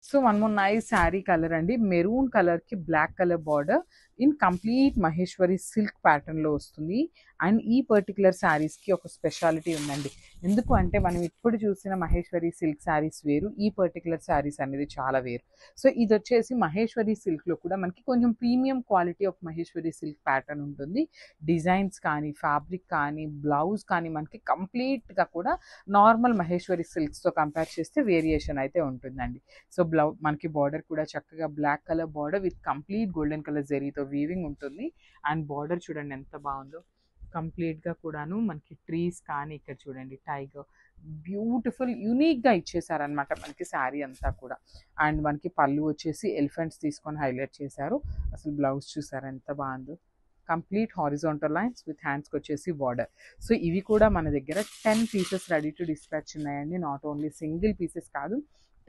So one more nice saree color అండి, maroon colour కి black colour border in complete Maheshwari silk pattern లో వస్తుంది. And ఈ particular saris కి ఒక స్పెషాలిటీ ఉందండి. ఎందుకు అంటే మనం ఇప్పుడు చూసిన మహేశ్వరి సిల్క్ శారీస్ వేరు, ఈ పర్టికులర్ శారీస్ అనేది చాలా వేరు. సో ఇది వచ్చేసి మహేశ్వరి సిల్క్ లో కూడా మనకి కొంచెం premium quality of Maheshwari silk pattern ఉంటుంది. డిజైన్స్ కానీ ఫ్యాబ్రిక్ కానీ బ్లౌజ్ కానీ మనకి కంప్లీట్ గా కూడా నార్మల్ మహేశ్వరి సిల్క్స్ తో కంపేర్ చేస్తే వేరియేషన్ అయితే ఉంటుందండి. సో మనకి బార్డర్ కూడా చక్కగా black colour border with complete golden colour జరీతో వీవింగ్ ఉంటుంది. అండ్ బార్డర్ చూడండి ఎంత బాగుందో, కంప్లీట్ గా కూడాను మనకి ట్రీస్ కానీ ఇక్కడ చూడండి టైగర్ బ్యూటిఫుల్ యూనిక్ గా ఇచ్చేసారనమాట మనకి శారీ అంతా కూడా. అండ్ మనకి పళ్ళు వచ్చేసి ఎలిఫెంట్స్ తీసుకొని హైలైట్ చేశారు. అసలు బ్లౌజ్ చూసారు ఎంత బాగుందో, కంప్లీట్ హారిజాంటల్ లైన్స్ విత్ హ్యాండ్స్కి వచ్చేసి బార్డర్. సో ఇవి కూడా మన దగ్గర 10 పీసెస్ రెడీ టు డిస్పాచ్ ఉన్నాయండి. నాట్ ఓన్లీ సింగిల్ పీసెస్ కాదు,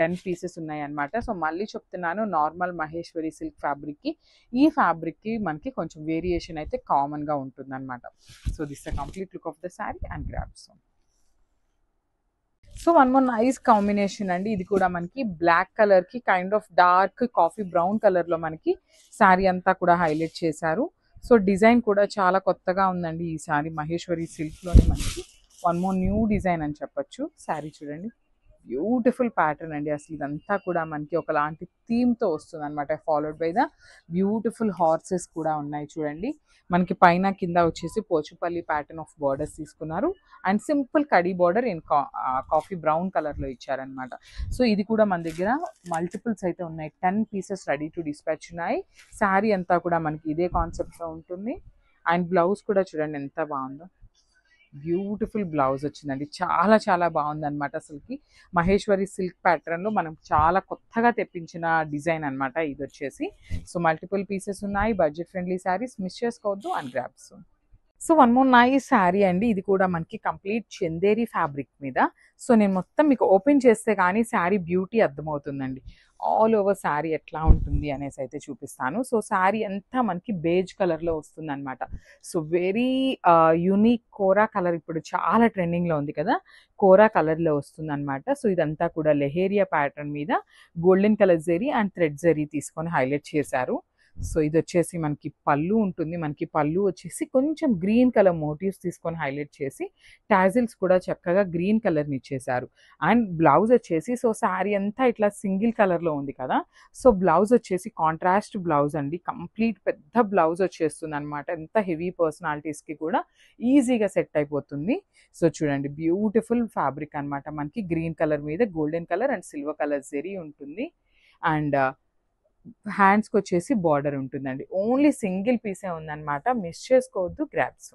10 పీసెస్ ఉన్నాయి అనమాట. సో మళ్ళీ చెప్తున్నాను, నార్మల్ మహేశ్వరి సిల్క్ ఫ్యాబ్రిక్కి ఈ ఫ్యాబ్రిక్కి మనకి కొంచెం వేరియేషన్ అయితే కామన్గా ఉంటుంది అనమాట. So this the complete look of the sari and grabs. So one more nice combination అండి, ఇది కూడా మనకి బ్లాక్ కలర్ కి kind of dark coffee brown colour లో మనకి శారీ అంతా కూడా హైలైట్ చేశారు. సో డిజైన్ కూడా చాలా కొత్తగా ఉందండి ఈ శారీ. మహేశ్వరి సిల్క్ లోనే మనకి వన్ మోర్ న్యూ డిజైన్ అని చెప్పొచ్చు. శారీ చూడండి బ్యూటిఫుల్ ప్యాటర్న్ అండి. అసలు ఇదంతా కూడా మనకి ఒకలాంటి థీమ్తో వస్తుంది అనమాట. Followed by the beautiful horses కూడా ఉన్నాయి చూడండి. మనకి పైన కింద వచ్చేసి పోచుపల్లి ప్యాటర్న్ ఆఫ్ బార్డర్స్ తీసుకున్నారు. And simple khadi border in coffee brown కలర్లో ఇచ్చారనమాట. సో ఇది కూడా మన దగ్గర మల్టిపుల్స్ అయితే ఉన్నాయి. 10 పీసెస్ రెడీ టు డిస్పాచ్ ఉన్నాయి. శారీ అంతా కూడా మనకి ఇదే కాన్సెప్ట్లో ఉంటుంది. అండ్ బ్లౌజ్ కూడా చూడండి ఎంత బాగుందో, బ్యూటిఫుల్ బ్లౌజ్ వచ్చిందండి. చాలా చాలా బాగుంది అనమాట. అసలుకి మహేశ్వరి సిల్క్ ప్యాటర్న్లో మనం చాలా కొత్తగా తెప్పించిన డిజైన్ అనమాట ఇది వచ్చేసి. సో మల్టిపుల్ పీసెస్ ఉన్నాయి, బడ్జెట్ ఫ్రెండ్లీ శారీస్, మిస్ చేసుకోవద్దు and grabs. So one more nice sari అండి, ఇది కూడా మనకి కంప్లీట్ చందేరి ఫ్యాబ్రిక్ మీద. సో నేను మొత్తం మీకు ఓపెన్ చేస్తే కానీ శారీ బ్యూటీ అర్థమవుతుందండి. ఆల్ ఓవర్ శారీ ఎట్లా ఉంటుంది అనేసి అయితే చూపిస్తాను. సో శారీ అంతా మనకి బేజ్ కలర్లో వస్తుంది అనమాట. సో వెరీ యూనిక్ కోరా కలర్ ఇప్పుడు చాలా ట్రెండింగ్లో ఉంది కదా, కోరా కలర్లో వస్తుంది అనమాట. సో ఇదంతా కూడా లెహేరియా ప్యాటర్న్ మీద golden colour zari and thread zari తీసుకొని హైలైట్ చేశారు. సో ఇది వచ్చేసి మనకి పళ్ళు ఉంటుంది. మనకి పళ్ళు వచ్చేసి కొంచెం గ్రీన్ కలర్ మోటివ్స్ తీసుకొని హైలైట్ చేసి టాజిల్స్ కూడా చక్కగా గ్రీన్ కలర్ని ఇచ్చేసారు. అండ్ బ్లౌజ్ వచ్చేసి సో శారీ అంతా ఇట్లా సింగిల్ కలర్లో ఉంది కదా, సో బ్లౌజ్ వచ్చేసి కాంట్రాస్ట్ బ్లౌజ్ అండి. కంప్లీట్ పెద్ద బ్లౌజ్ వచ్చేస్తుంది అనమాట. ఎంత హెవీ పర్సనాలిటీస్కి కూడా ఈజీగా సెట్ అయిపోతుంది. సో చూడండి బ్యూటిఫుల్ ఫ్యాబ్రిక్ అనమాట. మనకి గ్రీన్ కలర్ మీద golden colour and silver colour zari ఉంటుంది. అండ్ హ్యాండ్స్కి వచ్చేసి బార్డర్ ఉంటుందండి. ఓన్లీ సింగిల్ పీసే ఉందన్నమాట, మిస్ చేసుకోవద్దు, grabs.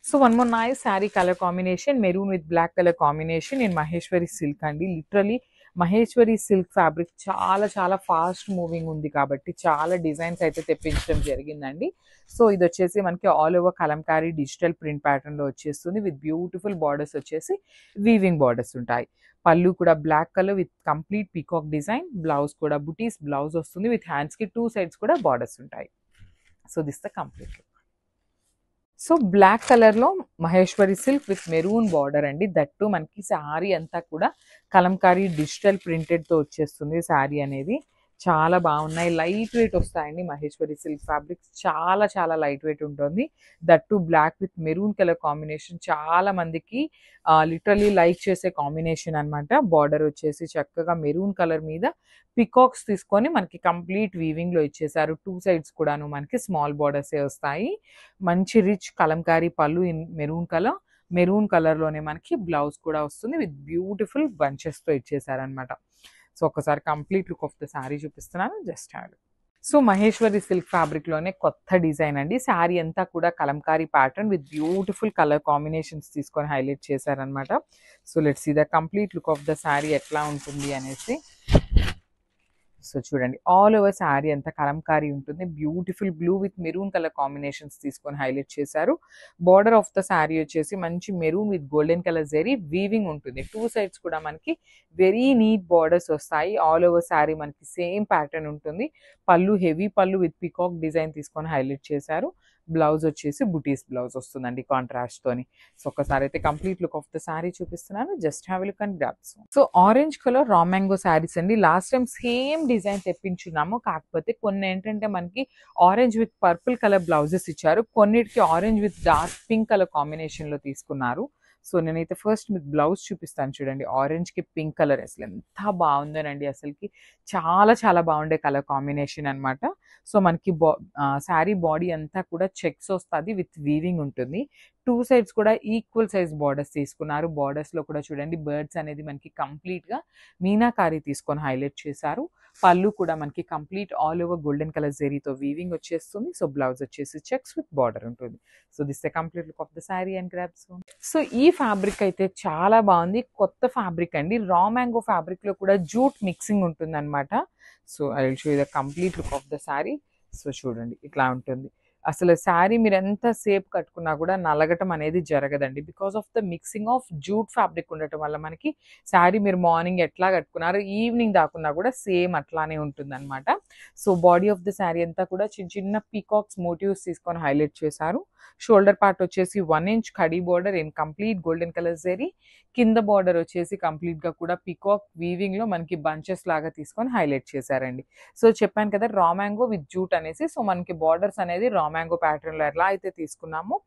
So one more nice sari colour combination, maroon with black colour combination in Maheshwari silk అండి. లిటరలీ మహేశ్వరి సిల్క్ ఫ్యాబ్రిక్ చాలా చాలా ఫాస్ట్ మూవింగ్ ఉంది కాబట్టి చాలా డిజైన్స్ అయితే తెప్పించడం జరిగిందండి. సో ఇది వచ్చేసి మనకి all over Kalamkari digital print ప్యాటర్న్లో వచ్చేస్తుంది విత్ బ్యూటిఫుల్ బార్డర్స్ వచ్చేసి వీవింగ్ బార్డర్స్ ఉంటాయి. పళ్ళు కూడా black colour with complete peacock design, blouse కూడా బుటీస్ బ్లౌజ్ వస్తుంది విత్ హ్యాండ్స్కి 2 సైడ్స్ కూడా బార్డర్స్ ఉంటాయి. So this the complete. So black కలర్లో Maheshwari silk with maroon border అండి. దట్టు మనకి శారీ అంతా కూడా కలంకారీ డిజిటల్ ప్రింటెడ్తో వచ్చేస్తుంది శారీ అనేది. చాలా బాగున్నాయి, లైట్ వెయిట్ వస్తాయండి మహేశ్వరి సిల్క్ ఫ్యాబ్రిక్స్. చాలా చాలా లైట్ వెయిట్ ఉంటుంది. That black with maroon colour combination చాలా మందికి లిటరలీ లైక్ చేసే కాంబినేషన్ అనమాట. బార్డర్ వచ్చేసి చక్కగా మెరూన్ కలర్ మీద పికాక్స్ తీసుకొని మనకి కంప్లీట్ వీవింగ్లో ఇచ్చేసారు. 2 సైడ్స్ కూడాను మనకి స్మాల్ బార్డర్సే వస్తాయి. మంచి రిచ్ కలంకారీ పళ్ళు ఇన్ మెరూన్ కలర్లోనే మనకి బ్లౌజ్ కూడా వస్తుంది విత్ బ్యూటిఫుల్ బంచెస్తో ఇచ్చేసారనమాట. సో ఒకసారి complete look of the sari చూపిస్తున్నాను, just had. So Maheshwari silk ఫ్యాబ్రిక్లోనే కొత్త డిజైన్ అండి. శారీ అంతా కూడా Kalamkari pattern with beautiful colour combinations తీసుకొని హైలైట్ చేశారనమాట. So let's see the complete look of the sari ఎట్లా ఉంటుంది అనేసి. సో చూడండి ఆల్ ఓవర్ శారీ అంతా కలంకారీ ఉంటుంది. Beautiful blue with maroon colour combinations తీసుకొని హైలైట్ చేశారు. బార్డర్ ఆఫ్ ద శారీ వచ్చేసి మంచి maroon with golden colour zari weaving ఉంటుంది. 2 సైడ్స్ కూడా మనకి వెరీ నీట్ బార్డర్స్ వస్తాయి. ఆల్ ఓవర్ శారీ మనకి సేమ్ ప్యాటర్న్ ఉంటుంది. పళ్ళు హెవీ పళ్ళు విత్ పికాక్ డిజైన్ తీసుకొని హైలైట్ చేశారు. బ్లౌజ్ వచ్చేసి బుటీస్ బ్లౌజ్ వస్తుందండి కాంట్రాస్ట్ తోని. సో ఒకసారి అయితే complete look of the sari చూపిస్తున్నాను, just have a look and grab. So orange colour raw mango saris అండి. లాస్ట్ టైం సేమ్ డిజైన్ తెప్పించున్నాము, కాకపోతే కొన్ని ఏంటంటే మనకి orange with purple colour blouses ఇచ్చారు, కొన్నిటికి orange with dark pink colour combination లో తీసుకున్నారు. సో నేనైతే ఫస్ట్ మీకు బ్లౌజ్ చూపిస్తాను చూడండి. ఆరెంజ్ కి పింక్ కలర్ అసలు ఎంత బాగుందోనండి, అసలుకి చాలా చాలా బాగుండే కలర్ కాంబినేషన్ అన్నమాట. సో మనకి శారీ బాడీ అంతా కూడా చెక్స్ వస్తుంది, విత్ వీవింగ్ ఉంటుంది. టూ సైడ్స్ కూడా ఈక్వల్ సైజ్ బార్డర్స్ తీసుకున్నారు. బార్డర్స్ లో కూడా చూడండి బర్డ్స్ అనేది మనకి కంప్లీట్ గా మీనాకారి తీసుకొని హైలైట్ చేశారు. పళ్ళు కూడా మనకి complete all over golden colour జెరీతో వీవింగ్ వచ్చేస్తుంది. సో బ్లౌజ్ వచ్చేసి చెక్స్ విత్ బార్డర్ ఉంటుంది. So this the complete look of the sari and grabs. So ఈ ఫ్యాబ్రిక్ అయితే చాలా బాగుంది, కొత్త ఫ్యాబ్రిక్ అండి. రా మ్యాంగో ఫ్యాబ్రిక్ లో కూడా జూట్ మిక్సింగ్ ఉంటుంది అనమాట. So I will show you the complete look of the sari. So చూడండి ఇట్లా ఉంటుంది. అసలు శారీ మీరు ఎంత సేపు కట్టుకున్నా కూడా నలగటం అనేది జరగదండి, because of the mixing of jute fabric ఉండటం వల్ల మనకి శారీ మీరు మార్నింగ్ ఎట్లా కట్టుకున్నారు ఈవినింగ్ దాకున్నా కూడా సేమ్ అట్లానే ఉంటుంది అనమాట. So body of the sari అంతా కూడా చిన్న చిన్న పీకాక్స్ మోటివ్స్ తీసుకొని హైలైట్ చేశారు. షోల్డర్ పార్ట్ వచ్చేసి 1 inch khadi border in complete golden colour zari. కింద బార్డర్ వచ్చేసి కంప్లీట్ గా కూడా పీకాక్ వీవింగ్ లో మనకి బంచెస్ లాగా తీసుకొని హైలైట్ చేశారండి. సో చెప్పాను కదా రా మ్యాంగో విత్ జూట్ అనేసి. సో మనకి బార్డర్స్ అనేది రా మ్యాంగో ప్యాటర్న్ లో ఎలా అయితే తీసుకున్నామో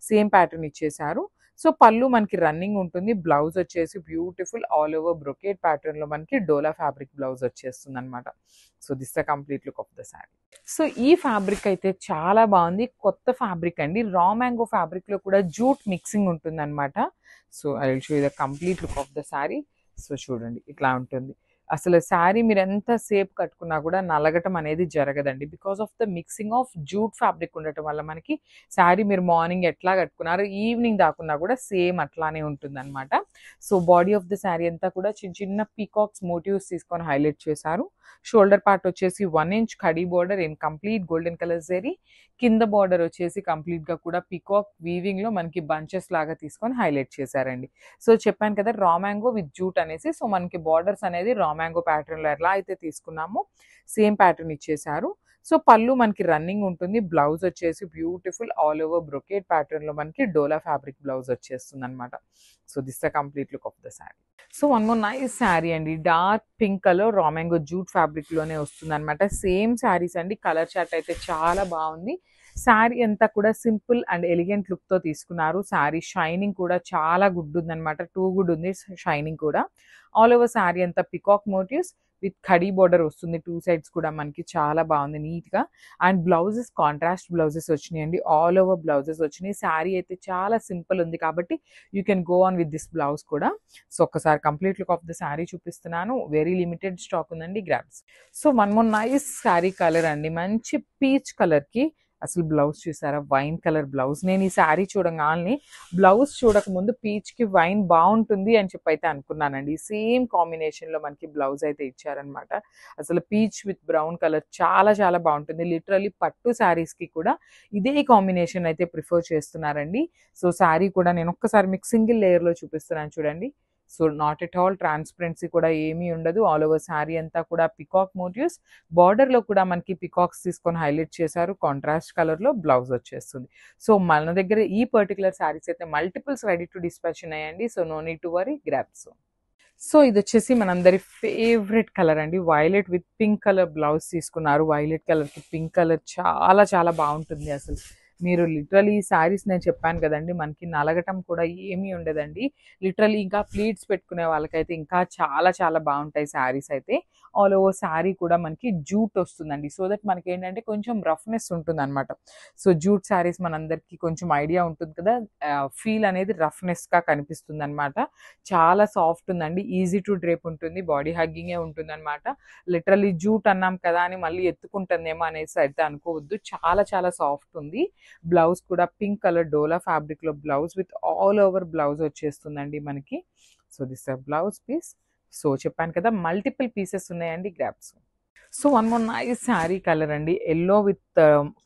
సేమ్ ప్యాటర్న్ ఇచ్చేసారు. సో పళ్ళు మనకి రన్నింగ్ ఉంటుంది. బ్లౌజ్ వచ్చేసి beautiful all over brocade pattern లో మనకి డోలా ఫ్యాబ్రిక్ బ్లౌజ్ వచ్చేస్తుంది అనమాట. So this the complete look of the sari. So ఈ ఫ్యాబ్రిక్ అయితే చాలా బాగుంది, కొత్త ఫ్యాబ్రిక్ అండి. రా మ్యాంగో ఫ్యాబ్రిక్ లో కూడా జూట్ మిక్సింగ్ ఉంటుంది అనమాట. So I will show you the complete look of the sari. So చూడండి ఇట్లా ఉంటుంది. అసలు శారీ మీరు ఎంత సేపు కట్టుకున్నా కూడా నలగటం అనేది జరగదండి, because of the mixing of jute fabric ఉండటం వల్ల మనకి శారీ మీరు మార్నింగ్ ఎట్లా కట్టుకున్నారు ఈవినింగ్ దాకున్నా కూడా సేమ్ అట్లానే ఉంటుంది అనమాట. So body of the sari అంతా కూడా చిన్న చిన్న పీకాక్స్ మోటివ్స్ తీసుకొని హైలైట్ చేశారు. షోల్డర్ పార్ట్ వచ్చేసి 1 inch khadi border in complete golden colour zari. కింద బార్డర్ వచ్చేసి కంప్లీట్ గా కూడా పీకాక్ వీవింగ్ లో మనకి బంచెస్ లాగా తీసుకొని హైలైట్ చేశారండి. సో చెప్పాను కదా రా మ్యాంగో విత్ జూట్ అనేసి. సో మనకి బార్డర్స్ అనేది రా మ్యాంగో ప్యాటర్న్ లో ఎలా అయితే తీసుకున్నామో సేమ్ ప్యాటర్న్ ఇచ్చేసారు. సో పళ్ళు మనకి రన్నింగ్ ఉంటుంది. బ్లౌజ్ వచ్చేసి beautiful all over brocade pattern లో మనకి డోలా ఫ్యాబ్రిక్ బ్లౌజ్ వచ్చేస్తుంది అనమాట. So this the complete look of the sari. So one more nice sari అండి. Dark pink colour raw mango jute fabric లోనే వస్తుంది అనమాట. సేమ్ శారీస్ అండి. కలర్ చార్ట్ అయితే చాలా బాగుంది. శారీ అంతా కూడా సింపుల్ అండ్ ఎలిగెంట్ లుక్ తో తీసుకున్నారు. శారీ షైనింగ్ కూడా చాలా గుడ్ ఉందన్నమాట, టూ గుడ్ ఉంది షైనింగ్ కూడా. ఆల్ ఓవర్ శారీ అంతా పికాక్ మోటివ్స్ విత్ ఖడీ బార్డర్ వస్తుంది. టూ సైడ్స్ కూడా మనకి చాలా బాగుంది నీట్ గా. అండ్ బ్లౌజెస్ కాంట్రాస్ట్ బ్లౌజెస్ వచ్చినాయండి, ఆల్ ఓవర్ బ్లౌజెస్ వచ్చినాయి. శారీ అయితే చాలా సింపుల్ ఉంది కాబట్టి you can go on with this blouse కూడా. సో ఒక్కసారి complete look of the sari చూపిస్తున్నాను. వెరీ లిమిటెడ్ స్టాక్ ఉందండి, grabs. So one more nice sari colour అండి, మంచి పీచ్ కలర్ కి అసలు బ్లౌజ్ చూసారా, వైన్ కలర్ బ్లౌజ్. నేను ఈ శారీ చూడగానే బ్లౌజ్ చూడక ముందు పీచ్ కి వైన్ బాగుంటుంది అని చెప్పి అయితే అనుకున్నానండి. సేమ్ కాంబినేషన్ లో మనకి బ్లౌజ్ అయితే ఇచ్చారనమాట. అసలు పీచ్ విత్ బ్రౌన్ కలర్ చాలా చాలా బాగుంటుంది. లిటరలీ పట్టు శారీస్ కి కూడా ఇదే కాంబినేషన్ అయితే ప్రిఫర్ చేస్తున్నారండి. సో శారీ కూడా నేను ఒక్కసారి మీకు సింగిల్ లేయర్ లో చూపిస్తున్నాను చూడండి. So not at all transparency కూడా ఏమీ ఉండదు. ఆల్ ఓవర్ శారీ అంతా కూడా పికాక్ మోటివ్స్. బార్డర్ లో కూడా మనకి పికాక్స్ తీసుకొని హైలైట్ చేశారు. కాంట్రాస్ట్ కలర్ లో బ్లౌజ్ వచ్చేస్తుంది. సో మన దగ్గర ఈ పర్టికులర్ శారీస్ అయితే మల్టిపుల్స్ రెడీ టు డిస్పాచ్ ఉన్నాయండి. So no need to worry, grabs. So ఇది వచ్చేసి మనందరి ఫేవరెట్ కలర్ అండి, violet with pink colour blouse తీసుకున్నారు. వైలెట్ కలర్ కి పింక్ కలర్ చాలా చాలా బాగుంటుంది. అసలు మీరు లిటరలీ ఈ శారీస్ నేను చెప్పాను కదండి, మనకి నలగటం కూడా ఏమీ ఉండదండి. లిటరలీ ఇంకా ప్లీట్స్ పెట్టుకునే వాళ్ళకైతే ఇంకా చాలా చాలా బాగుంటాయి శారీస్ అయితే. ఆల్ ఓవర్ శారీ కూడా మనకి జూట్ వస్తుందండి. సో దట్ మనకి ఏంటంటే కొంచెం రఫ్నెస్ ఉంటుంది అనమాట. సో జూట్ శారీస్ మనందరికి కొంచెం ఐడియా ఉంటుంది కదా, ఫీల్ అనేది రఫ్నెస్ గా కనిపిస్తుంది అనమాట. చాలా సాఫ్ట్ ఉందండి, ఈజీ టు డ్రేప్ ఉంటుంది, బాడీ హగ్గింగే ఉంటుంది అనమాట. లిటరలీ జూట్ అన్నాం కదా అని మళ్ళీ ఎత్తుకుంటుందేమో అనేసి అయితే అనుకోవద్దు, చాలా చాలా సాఫ్ట్ ఉంది. బ్లౌజ్ కూడా పింక్ కలర్ డోలా ఫ్యాబ్రిక్ లో blouse with all over blouse వచ్చేస్తుందండి మనకి. So this blouse piece. So చెప్పాను కదా మల్టిపుల్ పీసెస్ ఉన్నాయండి, grabs. So one more nice sari colour అండి, yellow with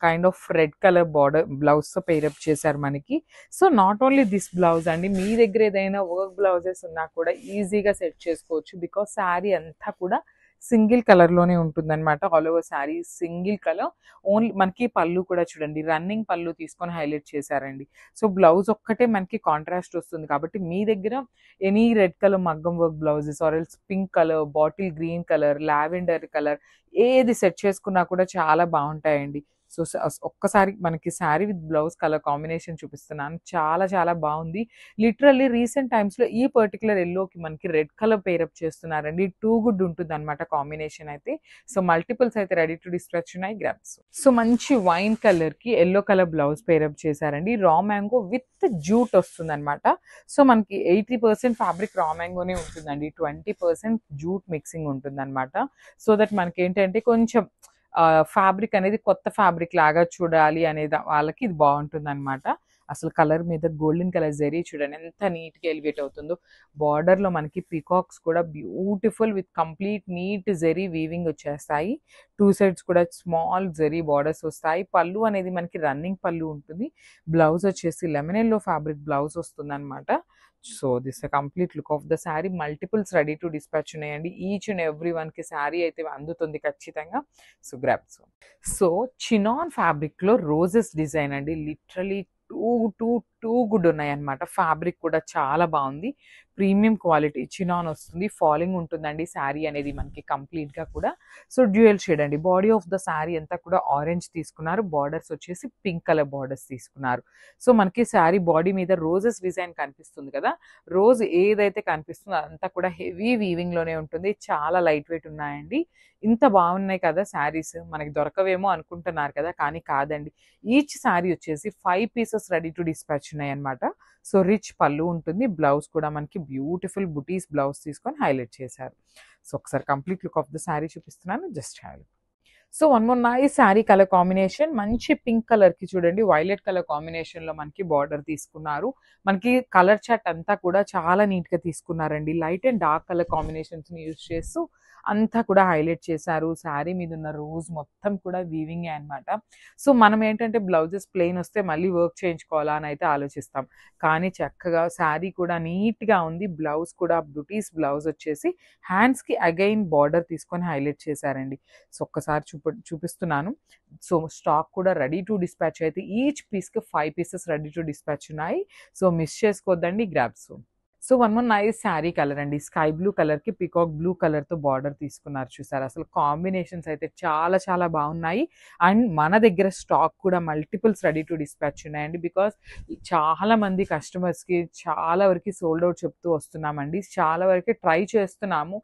kind of red colour border blouse తో పేరప్ చేశారు మనకి. So not only this blouse అండి, మీ దగ్గర ఏదైనా వర్క్ బ్లౌజెస్ ఉన్నా కూడా ఈజీగా సెట్ చేసుకోవచ్చు. బికాస్ శారీ అంతా కూడా సింగిల్ కలర్లోనే ఉంటుందన్నమాట. All over sari single colour. Only మనకి పళ్ళు కూడా చూడండి రన్నింగ్ పళ్ళు తీసుకొని హైలైట్ చేశారండి. సో బ్లౌజ్ ఒక్కటే మనకి కాంట్రాస్ట్ వస్తుంది కాబట్టి మీ దగ్గర ఎనీ రెడ్ కలర్ మగ్గం work blouses or else pink colour, bottle green colour, lavender colour ఏది సెట్ చేసుకున్నా కూడా చాలా బాగుంటాయండి. సో ఒక్కసారి మనకి sari with blouse colour combination చూపిస్తున్నాను. చాలా చాలా బాగుంది. లిటరల్లీ రీసెంట్ టైమ్స్లో ఈ పర్టికులర్ ఎల్లోకి మనకి రెడ్ కలర్ పేరప్ చేస్తున్నారండి. టూ గుడ్ ఉంటుంది అనమాట కాంబినేషన్ అయితే. సో మల్టిపుల్స్ అయితే రెడీ టు డిస్పాచ్ ఉన్నాయి, గ్రాబ్స్. సో మంచి వైన్ కలర్కి ఎల్లో కలర్ బ్లౌజ్ పేరప్ చేశారండి. రా మ్యాంగో విత్ జూట్ వస్తుంది అనమాట. సో మనకి 80% ఫ్యాబ్రిక్ రా మ్యాంగోనే ఉంటుందండి, 20% జూట్ మిక్సింగ్ ఉంటుంది అనమాట. సో దట్ మనకి ఏంటంటే కొంచెం ఫ్యాబ్రిక్ అనేది కొత్త ఫ్యాబ్రిక్ లాగా చూడాలి అనేది వాళ్ళకి ఇది బాగుంటుంది అనమాట. అసలు కలర్ మీద గోల్డెన్ కలర్ జరీ చూడండి ఎంత నీట్గా ఎలివేట్ అవుతుందో. బార్డర్లో మనకి పీకాక్స్ కూడా beautiful with complete neat zari weaving వచ్చేస్తాయి. టూ సైడ్స్ కూడా స్మాల్ జరీ బార్డర్స్ వస్తాయి. పళ్ళు అనేది మనకి రన్నింగ్ పళ్ళు ఉంటుంది. బ్లౌజ్ వచ్చేసి లెమన్ ఎల్లో ఫ్యాబ్రిక్ బ్లౌజ్ వస్తుంది అనమాట. So this complete look of the sari. Multiples ready to dispatch ఉన్నాయండి. ఈచ్ అండ్ ఎవ్రీ వన్కి శారీ అయితే అందుతుంది ఖచ్చితంగా. So grabs. సో చినాన్ ఫ్యాబ్రిక్లో రోజెస్ డిజైన్ అండి. లిటరలీ టూ గుడ్ ఉన్నాయి అనమాట. ఫ్యాబ్రిక్ కూడా చాలా బాగుంది. ప్రీమియం క్వాలిటీ చినాన్ వస్తుంది. ఫాలింగ్ ఉంటుందండి శారీ అనేది మనకి కంప్లీట్గా కూడా. సో డ్యూయల్ షేడ్ అండి. బాడీ ఆఫ్ ద శారీ అంతా కూడా ఆరెంజ్ తీసుకున్నారు. బార్డర్స్ వచ్చేసి పింక్ కలర్ బార్డర్స్ తీసుకున్నారు. సో మనకి శారీ బాడీ మీద రోజెస్ డిజైన్ కనిపిస్తుంది కదా. రోజ్ ఏదైతే కనిపిస్తుందో అదంతా కూడా హెవీ వీవింగ్లోనే ఉంటుంది. చాలా లైట్ వెయిట్ ఉన్నాయండి. ఇంత బాగున్నాయి కదా శారీస్. మనకి దొరకవేమో అనుకుంటున్నారు కదా, కానీ కాదండి. ఈచ్ శారీ వచ్చేసి 5 పీసెస్ రెడీ టు డిస్పాచ్ ఉన్నాయి అనమాట. సో రిచ్ పళ్ళు ఉంటుంది. బ్లౌజ్ కూడా మనకి బ్యూటిఫుల్ బుటీస్ బ్లౌజ్ తీసుకొని హైలైట్ చేశారు. సో ఒకసారి complete look of the sari చూపిస్తున్నాను, just have. So one more nice sari colour combination. మంచి పింక్ కలర్కి చూడండి వైలెట్ కలర్ కాంబినేషన్లో మనకి బార్డర్ తీసుకున్నారు. మనకి కలర్ చార్ట్ అంతా కూడా చాలా నీట్గా తీసుకున్నారండి. లైట్ అండ్ డార్క్ కలర్ కాంబినేషన్స్ని యూజ్ చేస్తూ అంతా కూడా హైలైట్ చేశారు. శారీ మీద ఉన్న రోజ్ మొత్తం కూడా వీవింగే అనమాట. సో మనం ఏంటంటే బ్లౌజెస్ ప్లెయిన్ వస్తే మళ్ళీ వర్క్ చేయించుకోవాలా అని అయితే ఆలోచిస్తాం. కానీ చక్కగా శారీ కూడా నీట్గా ఉంది. బ్లౌజ్ కూడా బ్యూటీస్ బ్లౌజ్ వచ్చేసి హ్యాండ్స్కి అగైన్ బార్డర్ తీసుకొని హైలైట్ చేశారండి. సో ఒక్కసారి చూపిస్తున్నాను. సో స్టాక్ కూడా రెడీ టు డిస్పాచ్ అయితే ఈచ్ పీస్కి 5 పీసెస్ రెడీ టు డిస్పాచ్ ఉన్నాయి. సో మిస్ చేసుకోవద్దండి, grabs. So one more nice sari colour అండి. స్కై బ్లూ కలర్కి పికాక్ బ్లూ కలర్తో బార్డర్ తీసుకున్నారు. చూసారు అసలు కాంబినేషన్స్ అయితే చాలా చాలా బాగున్నాయి. అండ్ మన దగ్గర స్టాక్ కూడా మల్టిపుల్స్ రెడీ టు డిస్పాచ్ ఉన్నాయండి. బికాస్ చాలా మంది కస్టమర్స్కి చాలా వరకు సోల్డ్ అవుట్ చెప్తూ వస్తున్నామండి. చాలా వరకు ట్రై చేస్తున్నాము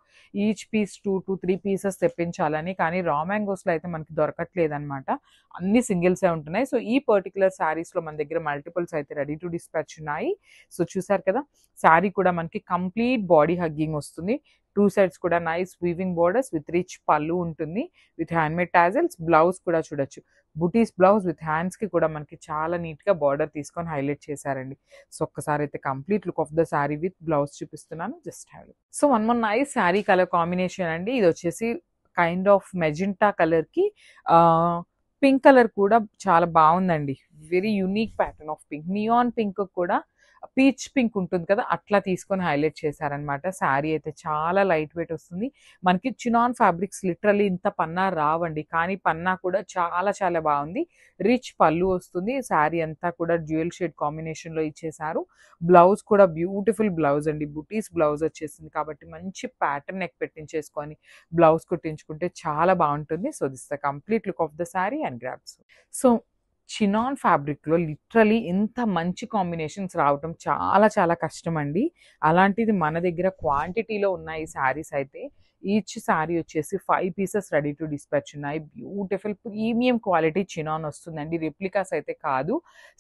ఈచ్ పీస్ 2 to 3 పీసెస్ తెప్పించాలని. కానీ రా మ్యాంగోస్లో అయితే మనకి దొరకట్లేదనమాట. అన్ని సింగిల్సే ఉంటున్నాయి. సో ఈ పర్టికులర్ శారీస్లో మన దగ్గర మల్టిపుల్స్ అయితే రెడీ టు డిస్పాచ్ ఉన్నాయి. సో చూసారు కదా, శారీ కూడా మనకి కంప్లీట్ బాడీ హగ్గింగ్ వస్తుంది. టూ సైడ్స్ కూడా nice weaving borders with rich పళ్ళు ఉంటుంది విత్ హ్యాండ్మేడ్ టాజల్స్. బ్లౌజ్ కూడా చూడొచ్చు, బుటీస్ బ్లౌజ్ విత్ హ్యాండ్స్కి కూడా మనకి చాలా నీట్గా బార్డర్ తీసుకొని హైలైట్ చేశారండి. సో ఒక్కసారి అయితే complete look of the sari with blouse చూపిస్తున్నాను, just have it. So one more nice sari colour combination అండి. ఇది వచ్చేసి కైండ్ ఆఫ్ మెజెంటా కలర్కి పింక్ కలర్ కూడా చాలా బాగుందండి. Very unique pattern of pink. Neon pink కూడా పీచ్ పింక్ ఉంటుంది కదా, అట్లా తీసుకొని హైలైట్ చేశారనమాట. శారీ అయితే చాలా లైట్ వెయిట్ వస్తుంది. మనకి చినాన్ ఫ్యాబ్రిక్స్ లిటరల్లీ ఇంత పన్నా రావండి, కానీ పన్నా కూడా చాలా చాలా బాగుంది. రిచ్ పళ్ళు వస్తుంది. శారీ అంతా కూడా డ్యూయల్ షేడ్ కాంబినేషన్లో ఇచ్చేసారు. బ్లౌజ్ కూడా బ్యూటిఫుల్ బ్లౌజ్ అండి. బుటీస్ బ్లౌజ్ వచ్చేసింది కాబట్టి మంచి ప్యాటర్న్ నెక్ పెట్టించేసుకొని బ్లౌజ్ కుట్టించుకుంటే చాలా బాగుంటుంది. So this the complete look of the sari and grabs. So chinon ఫ్యాబ్రిక్లో లిటరలీ ఇంత మంచి కాంబినేషన్స్ రావటం చాలా చాలా కష్టం అండి. అలాంటిది మన దగ్గర క్వాంటిటీలో ఉన్నాయి శారీస్ అయితే. ఈచ్ శారీ వచ్చేసి 5 పీసెస్ రెడీ టు డిస్పాచ్ ఉన్నాయి. బ్యూటిఫుల్ ప్రీమియం క్వాలిటీ చినాన్ వస్తుందండి, రెప్లికాస్ అయితే కాదు.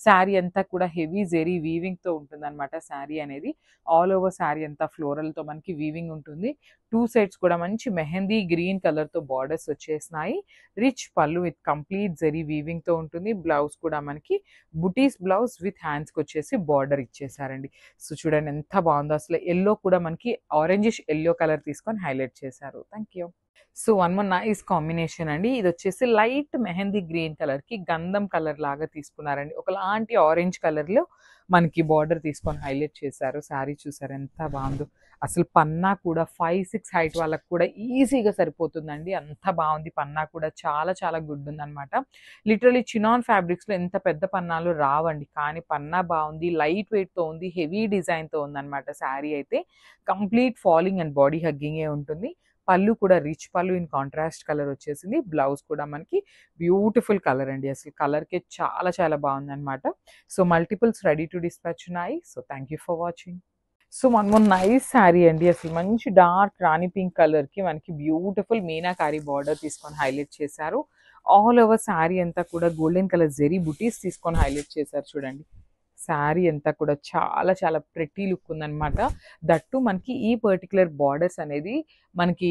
శారీ అంతా కూడా హెవీ జెరీ వీవింగ్తో ఉంటుందన్నమాట. శారీ అనేది ఆల్ ఓవర్ శారీ అంతా ఫ్లోరల్తో మనకి వీవింగ్ ఉంటుంది. టూ సైడ్స్ కూడా మంచి మెహందీ గ్రీన్ కలర్తో బార్డర్స్ వచ్చేసినాయి. రిచ్ పళ్ళు విత్ కంప్లీట్ జెరీ వీవింగ్తో ఉంటుంది. బ్లౌజ్ కూడా మనకి బుటీస్ బ్లౌజ్ విత్ హ్యాండ్స్కి వచ్చేసి బార్డర్ ఇచ్చేసారండి. సో చూడండి ఎంత బాగుందో అసలు. ఎల్లో కూడా మనకి ఆరెంజిష్ ఎల్లో కలర్ తీసుకొని హైలైట్ చేశారు. Thank you. So one more nice combination అండి. ఇది వచ్చేసి లైట్ మెహందీ గ్రీన్ కలర్కి గంధం కలర్ లాగా తీసుకున్నారండి. ఒకలాంటి ఆరెంజ్ కలర్లో మనకి బార్డర్ తీసుకొని హైలైట్ చేశారు. శారీ చూసారు ఎంత బాగుందో. అసలు పన్నా కూడా 5'6" హైట్ వాళ్ళకి కూడా ఈజీగా సరిపోతుందండి. అంత బాగుంది పన్నా కూడా, చాలా చాలా గుడ్ ఉందనమాట. లిటరలీ చినాన్ ఫ్యాబ్రిక్స్లో ఎంత పెద్ద పన్నాలు రావండి, కానీ పన్నా బాగుంది, లైట్ వెయిట్తో ఉంది, హెవీ డిజైన్తో ఉందనమాట. శారీ అయితే కంప్లీట్ ఫాలింగ్ అండ్ బాడీ హగ్గింగే ఉంటుంది. పళ్ళు కూడా రిచ్ పళ్ళు ఇన్ కాంట్రాస్ట్ కలర్ వచ్చేసింది. బ్లౌజ్ కూడా మనకి బ్యూటిఫుల్ కలర్ అండి, అసలు కలర్కే చాలా చాలా బాగుందనమాట. So multiples ready to dispatch ఉన్నాయి. So thank you for watching. So one more nice sari అండి, అసలు మంచి డార్క్ రాణి పింక్ కలర్కి మనకి బ్యూటిఫుల్ మీనాకారి బార్డర్ తీసుకొని హైలైట్ చేశారు. ఆల్ ఓవర్ శారీ అంతా కూడా గోల్డెన్ కలర్ జెరీ బుటీస్ తీసుకొని హైలైట్ చేశారు. చూడండి శారీ అంతా కూడా చాలా చాలా ప్రెటీ లుక్ ఉందనమాట. దట్టు మనకి ఈ పర్టికులర్ బార్డర్స్ అనేది మనకి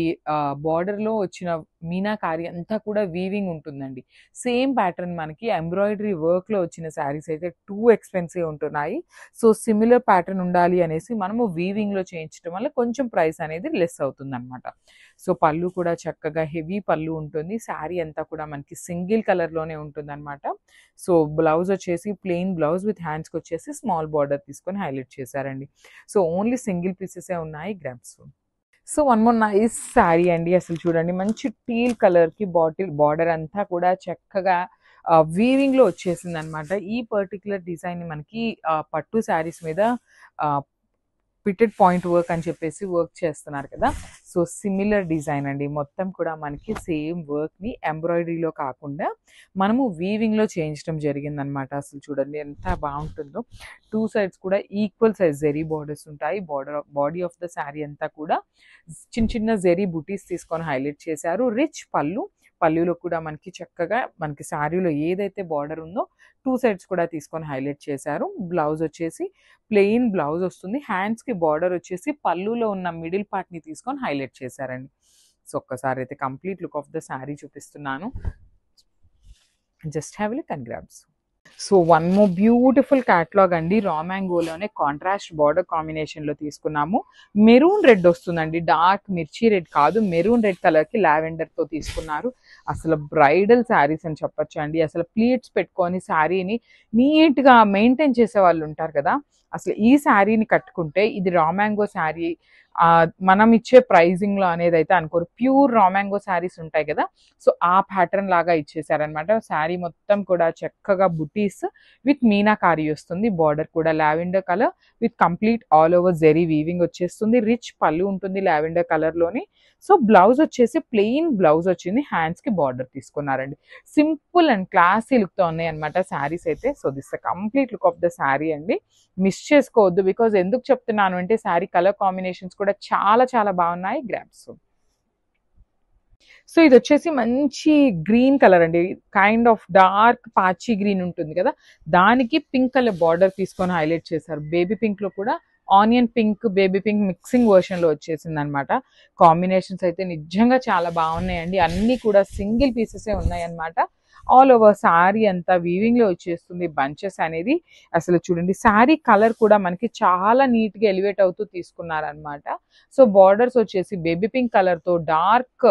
బార్డర్లో వచ్చిన మీనాకారి అంతా కూడా వీవింగ్ ఉంటుందండి. సేమ్ ప్యాటర్న్ మనకి ఎంబ్రాయిడరీ వర్క్లో వచ్చిన శారీస్ అయితే టూ ఎక్స్పెన్సివ్ ఉంటున్నాయి. సో సిమిలర్ ప్యాటర్న్ ఉండాలి అనేసి మనము వీవింగ్లో చేయించడం వల్ల కొంచెం ప్రైస్ అనేది లెస్ అవుతుంది అనమాట. సో పళ్ళు కూడా చక్కగా హెవీ పళ్ళు ఉంటుంది. శారీ అంతా కూడా మనకి సింగిల్ కలర్లోనే ఉంటుంది అనమాట. సో బ్లౌజ్ వచ్చేసి ప్లెయిన్ బ్లౌజ్ విత్ హ్యాండ్స్కి వచ్చేసి స్మాల్ బార్డర్ తీసుకొని హైలైట్ చేశారండి. సో ఓన్లీ సింగిల్ పీసెసే ఉన్నాయి grams. So one more nice sari అండి, అసలు చూడండి మంచి టీల్ కలర్కి బార్డర్ అంతా కూడా చక్కగా వీవింగ్లో వచ్చేసింది అనమాట. ఈ పర్టికులర్ డిజైన్ మనకి పట్టు శారీస్ మీద పిటెడ్ పాయింట్ వర్క్ అని చెప్పేసి వర్క్ చేస్తున్నారు కదా. సో సిమిలర్ డిజైన్ అండి, మొత్తం కూడా మనకి సేమ్ వర్క్ని ఎంబ్రాయిడరీలో కాకుండా మనము వీవింగ్లో చేయించడం జరిగిందనమాట. అసలు చూడండి ఎంత బాగుంటుందో. టూ సైడ్స్ కూడా ఈక్వల్ సైజ్ జెరీ బార్డర్స్ ఉంటాయి. బాడీ ఆఫ్ ద శారీ అంతా కూడా చిన్న చిన్న జెరీ బుటీస్ తీసుకొని హైలైట్ చేశారు. రిచ్ పళ్ళులో కూడా మనకి చక్కగా మనకి శారీలో ఏదైతే బార్డర్ ఉందో టూ సైడ్స్ కూడా తీసుకొని హైలైట్ చేశారు. బ్లౌజ్ వచ్చేసి ప్లెయిన్ బ్లౌజ్ వస్తుంది. హ్యాండ్స్కి బార్డర్ వచ్చేసి పళ్ళులో ఉన్న మిడిల్ పార్ట్ని తీసుకొని హైలైట్ చేశారండి. సో ఒక్కసారి అయితే complete look of the sari చూపిస్తున్నాను. Just have a look and grabs. So one more beautiful catalogue అండి, రా మ్యాంగోలోనే కాంట్రాస్ట్ బార్డర్ కాంబినేషన్లో తీసుకున్నాము. మెరూన్ రెడ్ వస్తుందండి, డార్క్ మిర్చి రెడ్ కాదు, మెరూన్ రెడ్ కలర్కి లావెండర్తో తీసుకున్నారు. అసలు బ్రైడల్ శారీస్ అని చెప్పొచ్చు అండి. అసలు ప్లీట్స్ పెట్టుకొని శారీని నీట్గా మెయింటైన్ చేసే వాళ్ళు ఉంటారు కదా, అసలు ఈ శారీని కట్టుకుంటే ఇది రా మ్యాంగో శారీ మనం ఇచ్చే ప్రైజింగ్లో అనేది అయితే అనుకోరు. ప్యూర్ రా మ్యాంగో శారీస్ ఉంటాయి కదా, సో ఆ ప్యాటర్న్ లాగా ఇచ్చేసారనమాట. శారీ మొత్తం కూడా చక్కగా బుటీస్ విత్ మీనాకారి వస్తుంది. బార్డర్ కూడా lavender colour with complete all over zari weaving వచ్చేస్తుంది. రిచ్ పళ్ళు ఉంటుంది లావెండర్ కలర్లోని. సో బ్లౌజ్ వచ్చేసి ప్లెయిన్ బ్లౌజ్ వచ్చింది, హ్యాండ్స్కి బార్డర్ తీసుకున్నారండి. సింపుల్ అండ్ క్లాసీ లుక్తో ఉన్నాయి అనమాట శారీస్ అయితే. So this the complete look of the sari అండి, మిస్ చేసుకోవద్దు. బికాజ్ ఎందుకు చెప్తున్నాను అంటే శారీ కలర్ కాంబినేషన్స్ కూడా చాలా చాలా బాగున్నాయి. గ్రాబ్స్. సో ఇది వచ్చేసి మంచి గ్రీన్ కలర్ అండి, కైండ్ ఆఫ్ డార్క్ పాచి గ్రీన్ ఉంటుంది కదా, దానికి పింక్ కలర్ బార్డర్ తీసుకొని హైలైట్ చేశారు. బేబీ పింక్లో కూడా onion pink baby pink mixing వర్షన్లో వచ్చేసింది అనమాట. కాంబినేషన్స్ అయితే నిజంగా చాలా బాగున్నాయండి. అన్నీ కూడా సింగిల్ పీసెసే ఉన్నాయన్నమాట. ఆల్ ఓవర్ శారీ అంతా వీవింగ్లో వచ్చేస్తుంది బంచెస్ అనేది. అసలు చూడండి శారీ కలర్ కూడా మనకి చాలా నీట్గా ఎలివేట్ అవుతూ తీసుకున్నారనమాట. సో బార్డర్స్ వచ్చేసి బేబీ పింక్ కలర్తో డార్క్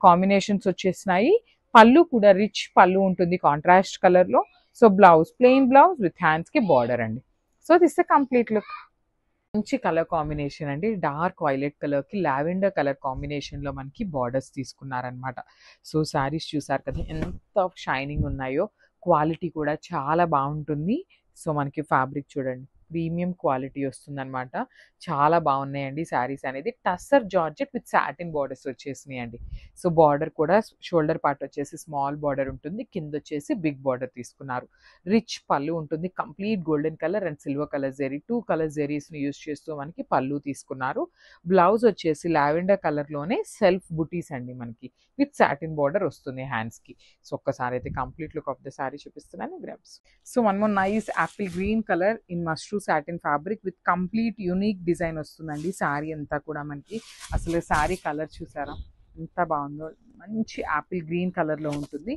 కాంబినేషన్స్ వచ్చేసినాయి. పళ్ళు కూడా రిచ్ పళ్ళు ఉంటుంది కాంట్రాస్ట్ కలర్లో. So blouse plain blouse with హ్యాండ్స్కి బార్డర్ అండి. So this complete look. మంచి కలర్ కాంబినేషన్ అండి, డార్క్ వైలెట్ కలర్కి లావెండర్ కలర్ కాంబినేషన్లో మనకి బార్డర్స్ తీసుకున్నారనమాట. సో శారీస్ చూసారు కదా ఎంత షైనింగ్ ఉన్నాయో, క్వాలిటీ కూడా చాలా బాగుంటుంది. సో మనకి ఫ్యాబ్రిక్ చూడండి ప్రీమియం క్వాలిటీ వస్తుందన్నమాట. చాలా బాగున్నాయండి శారీస్ అనేది. Tussar georgette with satin borders వచ్చేసినాయి అండి. సో బార్డర్ కూడా షోల్డర్ పార్ట్ వచ్చేసి స్మాల్ బార్డర్ ఉంటుంది, కింద వచ్చేసి బిగ్ బార్డర్ తీసుకున్నారు. రిచ్ పళ్ళు ఉంటుంది, complete golden colour and silver colour zari, 2 colour జెరీస్ని యూజ్ చేస్తూ మనకి పళ్ళు తీసుకున్నారు. బ్లౌజ్ వచ్చేసి లావెండర్ కలర్లోనే సెల్ఫ్ బుటీస్ అండి మనకి విత్ సాటిన్ బార్డర్ వస్తుంది హ్యాండ్స్కి. సో ఒక్కసారి అయితే complete look of the sari చూపిస్తున్నాను. Grabs. So one more nice apple green colour in mashru satin fabric with complete unique design వస్తుందండి. శారీ అంతా కూడా మనకి అసలు శారీ కలర్ చూసారా ఎంత బాగుందో, మంచి యాపిల్ గ్రీన్ కలర్లో ఉంటుంది.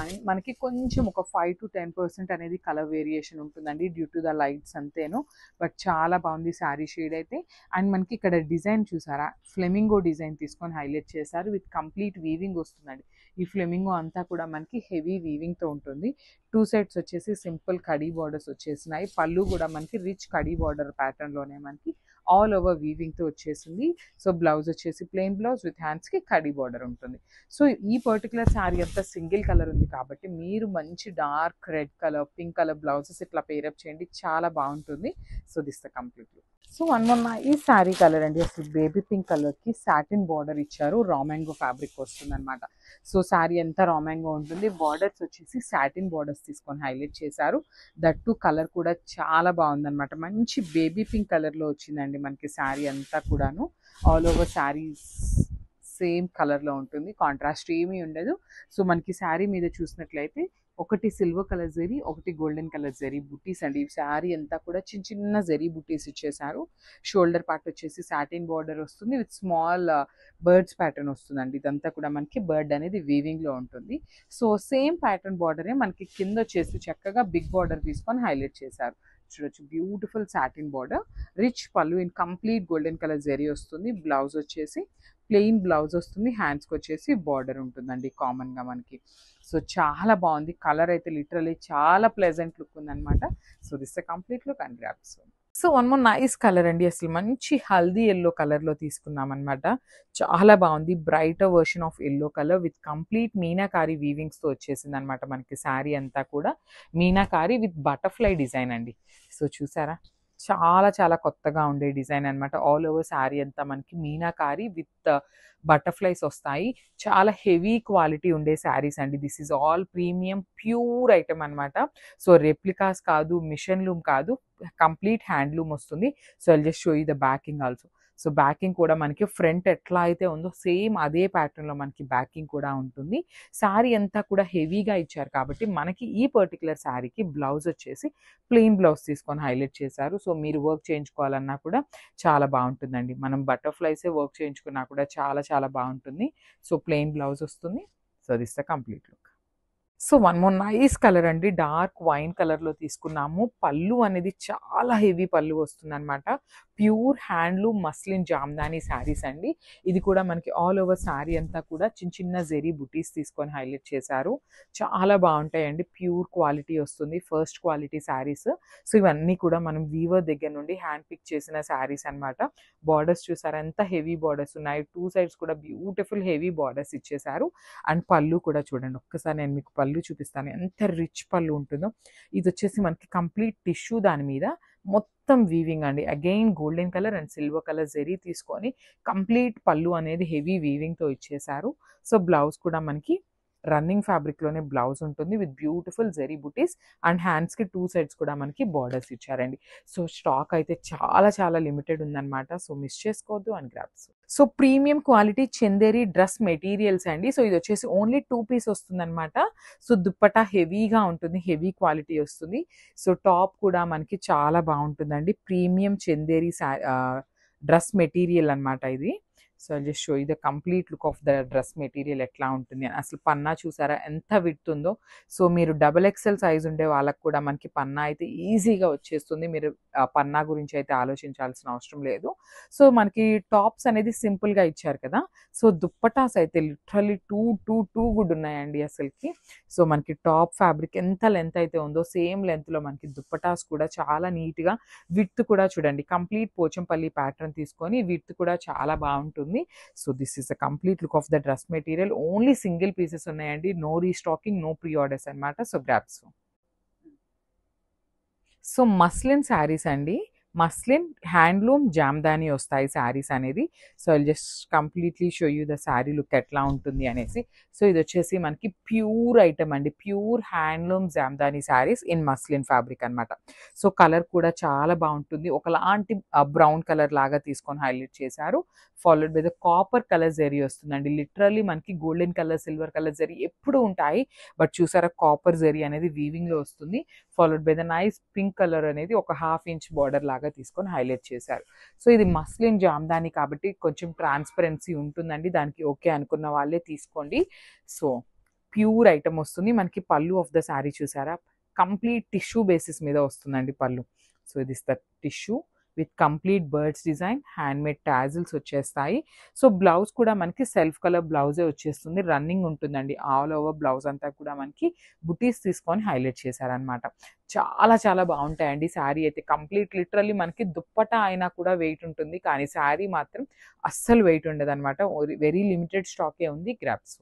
అండ్ మనకి కొంచెం ఒక 5 to 10% అనేది కలర్ వేరియేషన్ ఉంటుందండి డ్యూ టు ద లైట్స్ అంతేను. బట్ చాలా బాగుంది శారీ షేడ్ అయితే. అండ్ మనకి ఇక్కడ డిజైన్ చూసారా, ఫ్లెమింగో డిజైన్ తీసుకొని హైలైట్ చేశారు విత్ కంప్లీట్ వీవింగ్ వస్తుందండి. ఈ ఫ్లెమింగో అంతా కూడా మనకి హెవీ వీవింగ్తో ఉంటుంది. 2 సైడ్స్ వచ్చేసి సింపుల్ కడీ బార్డర్స్ వచ్చేసినాయి. పళ్ళు కూడా మనకి రిచ్ కడీ బార్డర్ ప్యాటర్న్లోనే మనకి ఆల్ ఓవర్ వీవింగ్తో వచ్చేసింది. సో బ్లౌజ్ వచ్చేసి ప్లెయిన్ బ్లౌజ్ విత్ హ్యాండ్స్కి కడీ బార్డర్ ఉంటుంది. సో ఈ పర్టికులర్ శారీ అంతా సింగిల్ కలర్ ఉంది కాబట్టి మీరు మంచి dark red colour, pink colour blouses ఇట్లా పేరప్ చేయండి, చాలా బాగుంటుంది. So this the complete look. So మొన్న ఈ శారీ కలర్ అండి, అసలు బేబీ పింక్ కలర్కి సాటిన్ బార్డర్ ఇచ్చారు, రా మ్యాంగో ఫ్యాబ్రిక్ వస్తుంది అనమాట. సో శారీ ఎంత రా మ్యాంగో ఉంటుంది, బార్డర్స్ వచ్చేసి సాటిన్ బార్డర్స్ తీసుకొని హైలైట్ చేశారు. దట్టు కలర్ కూడా చాలా బాగుందన్నమాట, మంచి బేబీ పింక్ కలర్లో వచ్చిందండి మనకి శారీ అంతా కూడాను. ఆల్ ఓవర్ శారీ సేమ్ కలర్లో ఉంటుంది, కాంట్రాస్ట్ ఏమీ ఉండదు. సో మనకి శారీ మీద చూసినట్లయితే ఒకటి సిల్వర్ కలర్ జరీ, ఒకటి గోల్డెన్ కలర్ జరీ బుట్టీస్ అండి. ఈ శారీ అంతా కూడా చిన్న చిన్న జరీ బుట్టీస్ ఇచ్చేసారు. షోల్డర్ పార్ట్ వచ్చేసి సాటిన్ బార్డర్ వస్తుంది విత్ స్మాల్ బర్డ్స్ ప్యాటర్న్ వస్తుందండి. ఇదంతా కూడా మనకి బర్డ్ అనేది వీవింగ్లో ఉంటుంది. సో సేమ్ ప్యాటర్న్ బార్డరే మనకి కింద వచ్చేసి చక్కగా బిగ్ బార్డర్ తీసుకొని హైలైట్ చేశారు. చూడొచ్చు, బ్యూటిఫుల్ సాటిన్ బార్డర్, రిచ్ పళ్ళు in complete golden colour zari వస్తుంది. బ్లౌజ్ వచ్చేసి ప్లెయిన్ బ్లౌజ్ వస్తుంది, హ్యాండ్స్కి వచ్చేసి బార్డర్ ఉంటుందండి కామన్గా మనకి. సో చాలా బాగుంది, కలర్ అయితే లిటరలీ చాలా ప్లెజెంట్ లుక్ ఉందన్నమాట. So this the complete look and grasp. So one more nice colour అండి, అసలు మంచి హల్దీ ఎల్లో కలర్లో తీసుకున్నాం అనమాట. చాలా బాగుంది, brighter version of yellow colour with complete meenakari వీవింగ్స్తో వచ్చేసింది అనమాట మనకి శారీ అంతా కూడా. మీనాకారి విత్ బటర్ఫ్లై డిజైన్ అండి. సో చూసారా, చాలా చాలా కొత్తగా ఉండే డిజైన్ అనమాట. ఆల్ ఓవర్ శారీ అంతా మనకి మీనాకారి విత్ బటర్ఫ్లైస్ వస్తాయి. చాలా హెవీ క్వాలిటీ ఉండే శారీస్ అండి. This is all premium pure item అనమాట. సో రెప్లికాస్ కాదు, మిషన్ లూమ్ కాదు, కంప్లీట్ హ్యాండ్లూమ్ వస్తుంది. So I'll just show you the backing also. So backing కూడా మనకి ఫ్రంట్ ఎట్లా అయితే ఉందో సేమ్ అదే ప్యాటర్న్లో మనకి బ్యాకింగ్ కూడా ఉంటుంది. శారీ అంతా కూడా హెవీగా ఇచ్చారు కాబట్టి మనకి ఈ పర్టికులర్ శారీకి బ్లౌజ్ వచ్చేసి ప్లెయిన్ బ్లౌజ్ తీసుకొని హైలైట్ చేశారు. సో మీరు వర్క్ చేయించుకోవాలన్నా కూడా చాలా బాగుంటుందండి. మనం బటర్ఫ్లైసే వర్క్ చేయించుకున్నా కూడా చాలా చాలా బాగుంటుంది. సో ప్లెయిన్ బ్లౌజ్ వస్తుంది. So this the complete look. So one more nice colour అండి, డార్క్ వైన్ కలర్లో తీసుకున్నాము. పళ్ళు అనేది చాలా హెవీ పళ్ళు వస్తుంది అనమాట. Pure handloom muslin Jamdani saris అండి. ఇది కూడా మనకి ఆల్ ఓవర్ శారీ అంతా కూడా చిన్న చిన్న జెరీ బుటీస్ తీసుకొని హైలైట్ చేశారు. చాలా బాగుంటాయండి, ప్యూర్ క్వాలిటీ వస్తుంది, ఫస్ట్ క్వాలిటీ శారీస్. సో ఇవన్నీ కూడా మనం వీవర్ దగ్గర నుండి హ్యాండ్ పిక్ చేసిన శారీస్ అనమాట. బార్డర్స్ చూసారా ఎంత హెవీ బార్డర్స్ ఉన్నాయి, టూ సైడ్స్ కూడా బ్యూటిఫుల్ హెవీ బార్డర్స్ ఇచ్చేసారు. అండ్ పళ్ళు కూడా చూడండి, ఒక్కసారి నేను మీకు పళ్ళు చూపిస్తాను, ఎంత రిచ్ పళ్ళు ఉంటుందో. ఇది వచ్చేసి మనకి కంప్లీట్ టిష్యూ, దాని మీద మొత్తం వీవింగ్ అండి. Again golden colour and silver colour zari తీసుకొని కంప్లీట్ పళ్ళు అనేది హెవీ వీవింగ్తో ఇచ్చేసారు. సో బ్లౌజ్ కూడా మనకి రన్నింగ్ ఫ్యాబ్రిక్లోనే బ్లౌజ్ ఉంటుంది with beautiful zari buttis and హ్యాండ్స్కి టూ సైడ్స్ కూడా మనకి బార్డర్స్ ఇచ్చారండి. సో స్టాక్ అయితే చాలా చాలా లిమిటెడ్ ఉందన్నమాట. సో మిస్ చేసుకోవద్దు and grabs. So premium quality Chanderi dress materials అండి. సో ఇది వచ్చేసి ఓన్లీ 2 పీస్ వస్తుందన్నమాట. సో దుప్పటా హెవీగా ఉంటుంది, హెవీ క్వాలిటీ వస్తుంది. సో టాప్ కూడా మనకి చాలా బాగుంటుందండి. ప్రీమియం చందేరి డ్రెస్ మెటీరియల్ అనమాట ఇది. So I just show you the complete look of the dress material ఎట్లా ఉంటుంది. అసలు పన్నా చూసారా ఎంత విడ్త్ ఉందో. సో మీరు XXL సైజ్ ఉండే వాళ్ళకి కూడా మనకి పన్నా అయితే ఈజీగా వచ్చేస్తుంది. మీరు పన్నా గురించి అయితే ఆలోచించాల్సిన అవసరం లేదు. సో మనకి టాప్స్ అనేది సింపుల్గా ఇచ్చారు కదా. సో దుప్పటాస్ అయితే లిటరలీ టూ గుడ్ ఉన్నాయండి అసలుకి. సో మనకి టాప్ ఫ్యాబ్రిక్ ఎంత లెంత్ అయితే ఉందో సేమ్ లెంత్లో మనకి దుప్పటాస్ కూడా చాలా నీట్గా, విడ్త్ కూడా చూడండి కంప్లీట్ పోచంపల్లి ప్యాటర్న్ తీసుకొని విడ్త్ కూడా చాలా బాగుంటుంది. So this is the complete look of the dress material. Only single pieces ఉన్నాయండి, no restocking, no pre orders అనమాట. So grabs. So muslin saris అండి, మస్లిన్ హ్యాండ్లూమ్ జామ్దాని వస్తాయి శారీస్ అనేది. So I'll just completely show you the sari look ఎట్లా ఉంటుంది అనేసి. So ఇది వచ్చేసి మనకి ప్యూర్ ఐటమ్ అండి, pure handloom jamdani saris in muslin fabric అనమాట. సో కలర్ కూడా చాలా బాగుంటుంది, ఒకలాంటి బ్రౌన్ కలర్ లాగా తీసుకొని హైలైట్ చేశారు. Followed by the copper colour zari వస్తుందండి. లిటరల్లీ మనకి golden colour, silver colour zari ఎప్పుడు ఉంటాయి, బట్ చూసారా కాపర్ జరీ అనేది వీవింగ్లో వస్తుంది. Followed by the nice pink colour అనేది ఒక 1/2 ఇంచ్ బార్డర్ లాగా తీసుకొని హైలైట్ చేశారు. సో ఇది మస్లిన్ జామ్దాని కాబట్టి కొంచెం ట్రాన్స్పరెన్సీ ఉంటుందండి, దానికి ఓకే అనుకున్న వాళ్ళే తీసుకోండి. సో ప్యూర్ ఐటమ్ వస్తుంది మనకి. పళ్ళు ఆఫ్ ద శారీ చూసారా, కంప్లీట్ టిష్యూ బేసిస్ మీద వస్తుందండి పళ్ళు. సో ఇది the tissue with complete birds design, handmade tassels వచ్చేస్తాయి. సో బ్లౌజ్ కూడా మనకి సెల్ఫ్ కలర్ బ్లౌజే వచ్చేస్తుంది. రన్నింగ్ ఉంటుందండి. ఆల్ ఓవర్ బ్లౌజ్ అంతా కూడా మనకి బుటీస్ తీసుకొని హైలైట్ చేశారనమాట. చాలా చాలా బాగుంటాయండి. శారీ అయితే కంప్లీట్ లిటరల్లీ మనకి దుప్పట అయినా కూడా వెయిట్ ఉంటుంది. కానీ శారీ మాత్రం అస్సలు వెయిట్ ఉండదనమాట. వెరీ లిమిటెడ్ స్టాకే ఉంది. గ్రాప్స్.